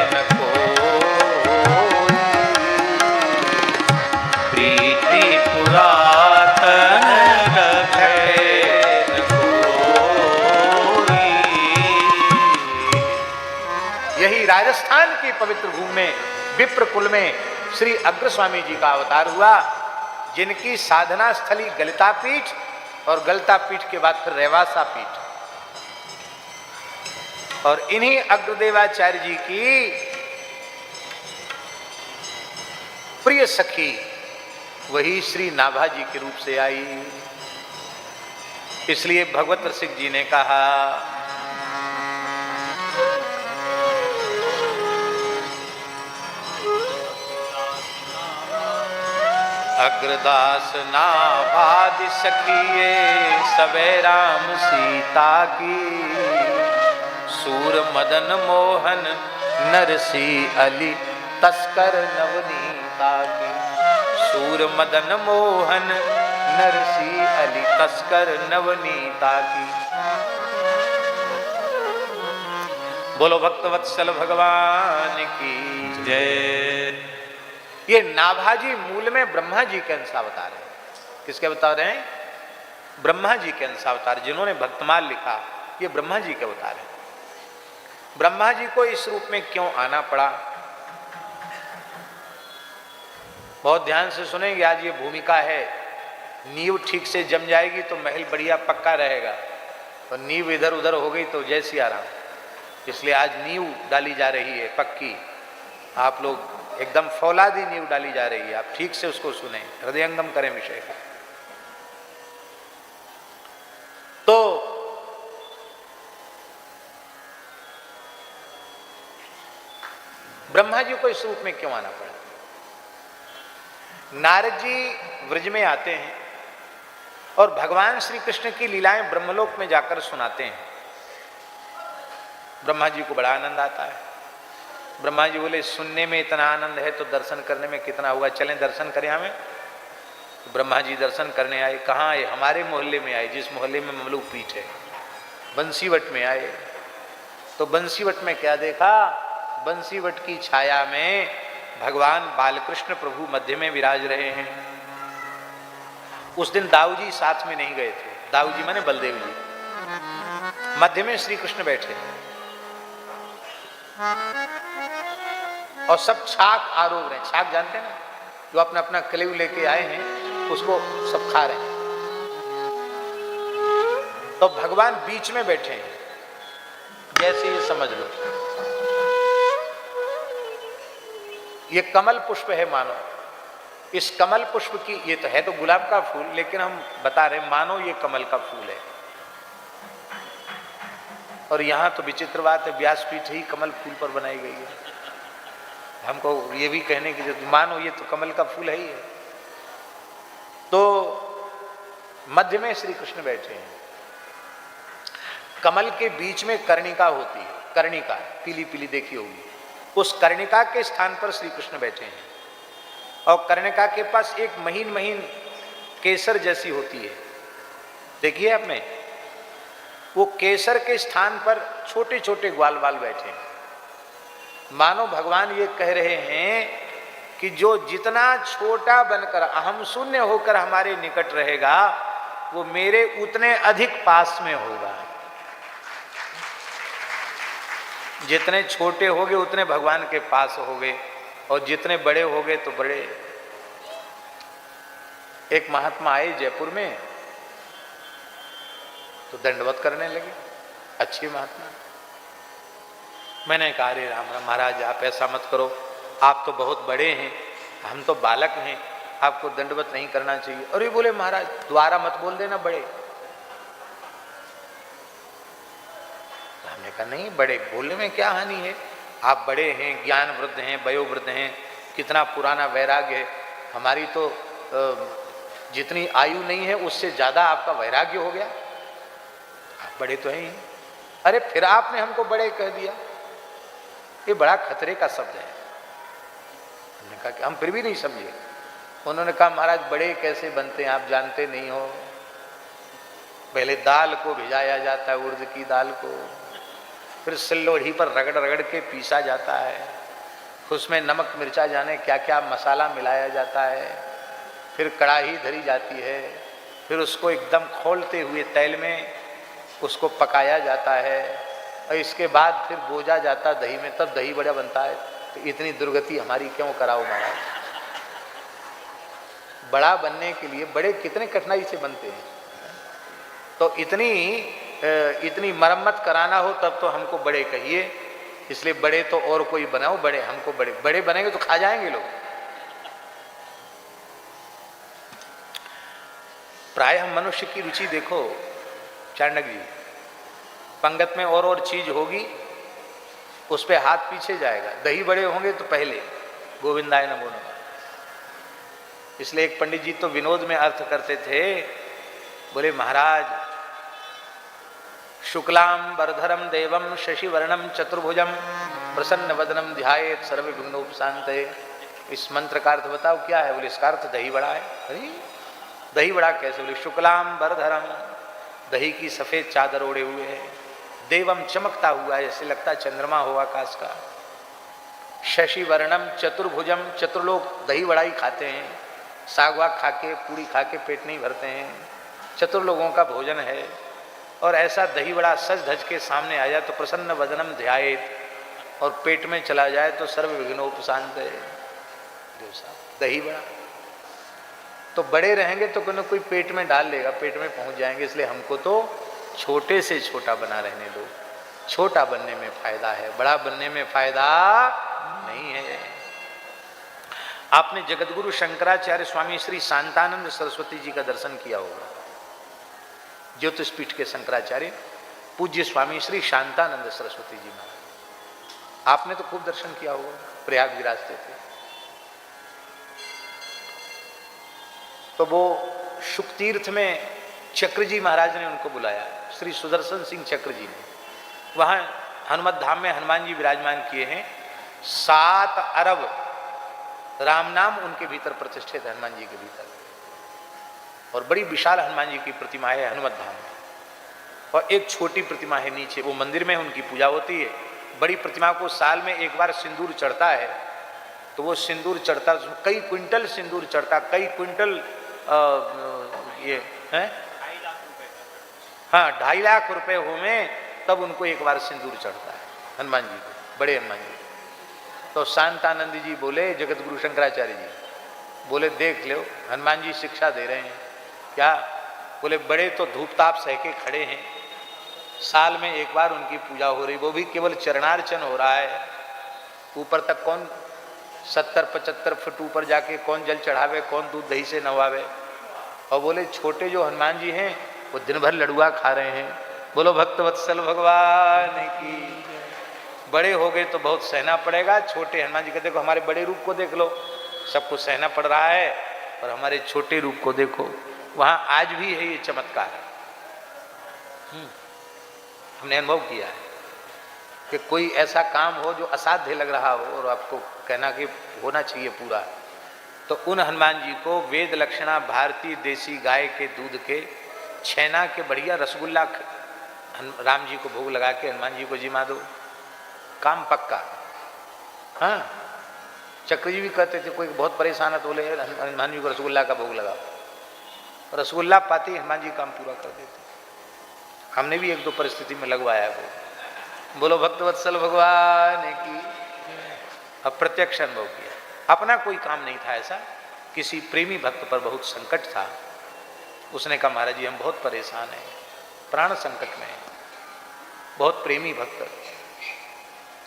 A: न कोई, प्रीति पुरातन राजस्थान की पवित्र भूमि में विप्र कुल में श्री अग्र स्वामी जी का अवतार हुआ, जिनकी साधना स्थली गलता पीठ और गलता पीठ के बाद फिर रेवासा पीठ, और इन्हीं अग्रदेवाचार्य जी की प्रिय सखी वही श्री नाभा जी के रूप से आई। इसलिए भगवत रसिक जी ने कहा, अग्रदास नाभादि सखिए सबे राम सीता की, सूर मदन मोहन नरसी अली तस्कर नवनीता की, सूर मदन मोहन नरसी अली तस्कर नवनीता की। बोलो भक्तवत्सल भगवान की
B: जय।
A: ये नाभाजी मूल में ब्रह्मा जी के अंशावतार है। किसके बता रहे हैं? ब्रह्मा जी के अंशावतार। जिन्होंने भक्तमाल लिखा ये ब्रह्मा जी के अवतार है। ब्रह्मा जी को इस रूप में क्यों आना पड़ा? बहुत ध्यान से सुनेंगे। आज ये भूमिका है, नींव ठीक से जम जाएगी तो महल बढ़िया पक्का रहेगा, और तो नींव इधर उधर हो गई तो जैसी आराम। इसलिए आज नींव डाली जा रही है पक्की। आप लोग एकदम फौलादी नींव डाली जा रही है। आप ठीक से उसको सुने, हृदयंगम करें विषय को। तो ब्रह्मा जी को इस रूप में क्यों आना पड़ा? नारद जी व्रज में आते हैं और भगवान श्री कृष्ण की लीलाएं ब्रह्मलोक में जाकर सुनाते हैं। ब्रह्मा जी को बड़ा आनंद आता है। ब्रह्मा जी बोले सुनने में इतना आनंद है तो दर्शन करने में कितना हुआ, चलें दर्शन करें हमें। तो ब्रह्मा जी दर्शन करने आए। कहाँ आए? हमारे मोहल्ले में आए, जिस मोहल्ले में ममलूक पीठ है, बंसीवट में आए। तो बंसीवट में क्या देखा? बंसीवट की छाया में भगवान बालकृष्ण प्रभु मध्य में विराज रहे हैं। उस दिन दाऊ जी साथ में नहीं गए थे। दाऊ जी माने बलदेव जी। मध्य में श्री कृष्ण बैठे और सब छाक आरोग रहे हैं। छाक जानते हैं ना, जो अपना अपना कलेव लेके आए हैं उसको सब खा रहे हैं। तो भगवान बीच में बैठे हैं, जैसे ये समझ लो ये कमल पुष्प है मानो। इस कमल पुष्प की, ये तो है तो गुलाब का फूल, लेकिन हम बता रहे हैं मानो ये कमल का फूल है। और यहां तो विचित्र बात है, व्यासपीठ ही कमल फूल पर बनाई गई है। हमको ये भी कहने की जरूरत, मानो ये तो कमल का फूल है ही है। तो मध्य में श्री कृष्ण बैठे हैं। कमल के बीच में कर्णिका होती है, कर्णिका पीली पीली देखी होगी। उस कर्णिका के स्थान पर श्री कृष्ण बैठे हैं और कर्णिका के पास एक महीन महीन केसर जैसी होती है, देखिए आपने। वो केसर के स्थान पर छोटे छोटे ग्वाल बाल बैठे हैं। मानो भगवान ये कह रहे हैं कि जो जितना छोटा बनकर अहम शून्य होकर हमारे निकट रहेगा वो मेरे उतने अधिक पास में होगा। जितने छोटे होगे उतने भगवान के पास होगे, और जितने बड़े होगे तो बड़े। एक महात्मा आए जयपुर में तो दंडवत करने लगे, अच्छे महात्मा। मैंने कहा अरे राम राम महाराज, आप ऐसा मत करो, आप तो बहुत बड़े हैं, हम तो बालक हैं, आपको दंडवत नहीं करना चाहिए। और ये बोले महाराज द्वारा मत बोल देना बड़े। हमने कहा नहीं, बड़े बोलने में क्या हानि है, आप बड़े हैं, ज्ञान वृद्ध हैं, वयोवृद्ध हैं, कितना पुराना वैराग्य है। हमारी तो जितनी आयु नहीं है उससे ज्यादा आपका वैराग्य हो गया, आप बड़े तो हैं ही। अरे फिर आपने हमको बड़े कह दिया, ये बड़ा खतरे का शब्द है। हमने कहा कि हम फिर भी नहीं समझे। उन्होंने कहा महाराज बड़े कैसे बनते हैं, आप जानते नहीं हो। पहले दाल को भिजाया जाता है, उड़द की दाल को, फिर सिल्लोढ़ी पर रगड़ रगड़ के पीसा जाता है, उसमें नमक मिर्चा जाने क्या क्या मसाला मिलाया जाता है, फिर कढ़ाई धरी जाती है, फिर उसको एकदम खोलते हुए तेल में उसको पकाया जाता है, और इसके बाद फिर बोझा जाता दही में, तब दही बड़ा बनता है। तो इतनी दुर्गति हमारी क्यों कराओ महाराज। बड़ा बनने के लिए बड़े कितने कठिनाई से बनते हैं। तो इतनी मरम्मत कराना हो तब तो हमको बड़े कहिए। इसलिए बड़े तो और कोई बनाओ, बड़े हमको बड़े बड़े बनेंगे तो खा जाएंगे लोग। प्राय हम मनुष्य की रुचि देखो चाणक्य जी, पंगत में और चीज होगी उस पे हाथ पीछे जाएगा। दही बड़े होंगे तो पहले गोविंदाय नमो नमः। इसलिए एक पंडित जी तो विनोद में अर्थ करते थे, बोले महाराज शुक्लाम वरधरम देवम शशिवर्णम चतुर्भुजम प्रसन्न वदनम ध्यायेत सर्वविघ्नोपशांतये। इस मंत्र का अर्थ बताओ क्या है? बोले इसका अर्थ दही बड़ा है। अरे दही बड़ा कैसे? बोले शुक्लाम वरधरम, दही की सफेद चादर ओढ़े हुए है, देवम चमकता हुआ है जैसे लगता चंद्रमा हो आकाश का, शशि वर्णम चतुर्भुजम, चतुर्लोक दही बड़ा ही खाते हैं, साग वाग खा के पूरी खा के पेट नहीं भरते हैं, चतुर्लोगों का भोजन है। और ऐसा दही बड़ा सज धज के सामने आ जाए तो प्रसन्न वदनम ध्यायेत, और पेट में चला जाए तो सर्व विघ्नोपशांत है। दही बड़ा तो बड़े रहेंगे तो कोई ना कोई पेट में डाल लेगा, पेट में पहुंच जाएंगे। इसलिए हमको तो छोटे से छोटा बना रहने दो। छोटा बनने में फायदा है, बड़ा बनने में फायदा नहीं है। आपने जगतगुरु शंकराचार्य स्वामी श्री शांतानंद सरस्वती जी का दर्शन किया होगा। ज्योतिषपीठ के शंकराचार्य पूज्य स्वामी श्री शांतानंद सरस्वती जी महाराज, आपने तो खूब दर्शन किया होगा, प्रयाग विराजते थे। तो वो शुकतीर्थ में चक्र जी महाराज ने उनको बुलाया, श्री सुदर्शन सिंह चक्र जी ने। वहाँ हनुमत धाम में हनुमान जी विराजमान किए हैं। 7 अरब राम नाम उनके भीतर प्रतिष्ठित है, हनुमान जी के भीतर। और बड़ी विशाल हनुमान जी की प्रतिमा है हनुमत धाम में, और एक छोटी प्रतिमा है नीचे, वो मंदिर में उनकी पूजा होती है। बड़ी प्रतिमा को साल में एक बार सिंदूर चढ़ता है, तो वो सिंदूर चढ़ता, कई क्विंटल सिंदूर चढ़ता, कई क्विंटल ये है, 2.5 लाख रुपए हो में तब उनको एक बार सिंदूर चढ़ता है हनुमान जी को, बड़े हनुमान जी। तो शांतानंद जी बोले, जगत गुरु शंकराचार्य जी बोले देख लो हनुमान जी शिक्षा दे रहे हैं क्या? बोले बड़े तो धूप ताप सह के खड़े हैं, साल में एक बार उनकी पूजा हो रही, वो भी केवल चरणार्चन हो रहा है। ऊपर तक कौन 70-75 फुट ऊपर जाके कौन जल चढ़ावे, कौन दूध दही से नवावे। और बोले छोटे जो हनुमान जी हैं वो दिन भर लड़ुआ खा रहे हैं। बोलो भक्तवत्सल भगवान की। बड़े हो गए तो बहुत सहना पड़ेगा, छोटे हनुमान जी कहते देखो हमारे बड़े रूप को देख लो, सबको सहना पड़ रहा है, और हमारे छोटे रूप को देखो। वहाँ आज भी है ये चमत्कार, हमने अनुभव किया है कि कोई ऐसा काम हो जो असाध्य लग रहा हो और आपको कहना कि होना चाहिए पूरा, तो उन हनुमान जी को वेद लक्षणा भारतीय देसी गाय के दूध के छेना के बढ़िया रसगुल्ला राम जी को भोग लगा के हनुमान जी को जिमा दो, काम पक्का। हाँ, चक्र जी भी कहते थे कोई बहुत परेशान है तो बोले हनुमान जी को रसगुल्ला का भोग लगाओ, रसगुल्ला पाती हनुमान जी काम पूरा कर देते। हमने भी 1-2 परिस्थिति में लगवाया है वो। बोलो भक्तवत्सल भगवान की। अप्रत्यक्ष अनुभव किया, अपना कोई काम नहीं था ऐसा, किसी प्रेमी भक्त पर बहुत संकट था, उसने कहा महाराज जी हम बहुत परेशान हैं, प्राण संकट में है, बहुत प्रेमी भक्त।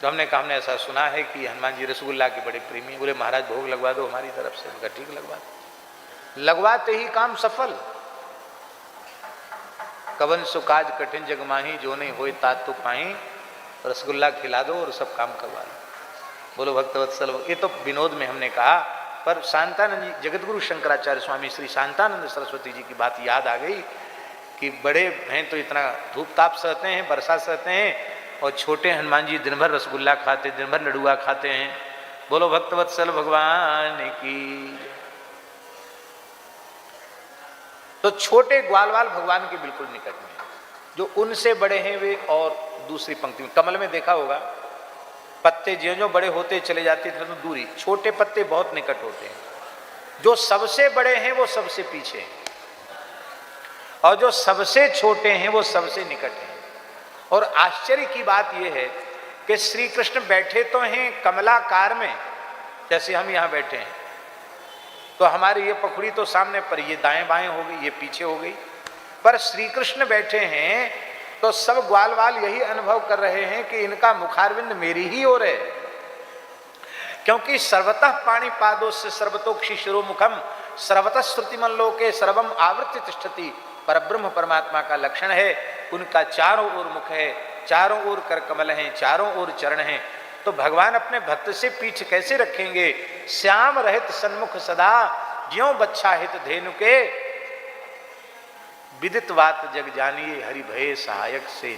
A: तो हमने कहा हमने ऐसा सुना है कि हनुमान जी रसगुल्ला के बड़े प्रेमी। बोले महाराज भोग लगवा दो हमारी तरफ से। मैं ठीक लगवा दो। लगवाते ही काम सफल। कवन सुकाज कठिन जग माही, जो नहीं होए तात तो पाही, रसगुल्ला खिला दो और सब काम करवा दो। बोलो भक्तवत्सल। ये तो विनोद में हमने कहा, पर शांतानंद जी जगतगुरु शंकराचार्य स्वामी श्री शांतानंद सरस्वती जी की बात याद आ गई कि बड़े हैं तो इतना धूप ताप सहते हैं, वर्षा सहते हैं, और छोटे हनुमान जी दिन भर रसगुल्ला खाते, दिन भर लडुआ खाते हैं। बोलो भक्तवत्सल भगवान की। तो छोटे ग्वालवाल भगवान के बिल्कुल निकट में, जो उनसे बड़े हैं वे और दूसरी पंक्ति में। कमल में देखा होगा पत्ते ज्यों ज्यों बड़े होते चले जाते थे तो दूरी, छोटे पत्ते बहुत निकट होते हैं। जो सबसे बड़े हैं वो सबसे पीछे हैं, और जो सबसे छोटे हैं वो सबसे निकट हैं। और आश्चर्य की बात यह है कि श्री कृष्ण बैठे तो हैं कमलाकार में, जैसे हम यहाँ बैठे हैं, तो हमारी ये पखड़ी तो सामने पर, ये दाएं बाएं हो गई, ये पीछे हो गई, पर श्री कृष्ण बैठे हैं तो सब ग्वालवाल यही अनुभव कर रहे हैं कि इनका मुखारविंद मेरी ही ओर है। क्योंकि सर्वतः पाणिपादोस्य सर्वतोक्षि शिरोमुखम सर्वतः श्रुतिमन लोके सर्वम आवृत्ति तिष्ठति, परब्रह्म परमात्मा का लक्षण है। उनका चारों ओर मुख है, चारों ओर कर कमल हैं, चारों ओर चरण हैं। तो भगवान अपने भक्त से पीछ कैसे रखेंगे? श्याम रहित सन्मुख सदा, ज्यों बच्छा हित धेनु के, विदित बात जग जानिए हरि भय सहायक से।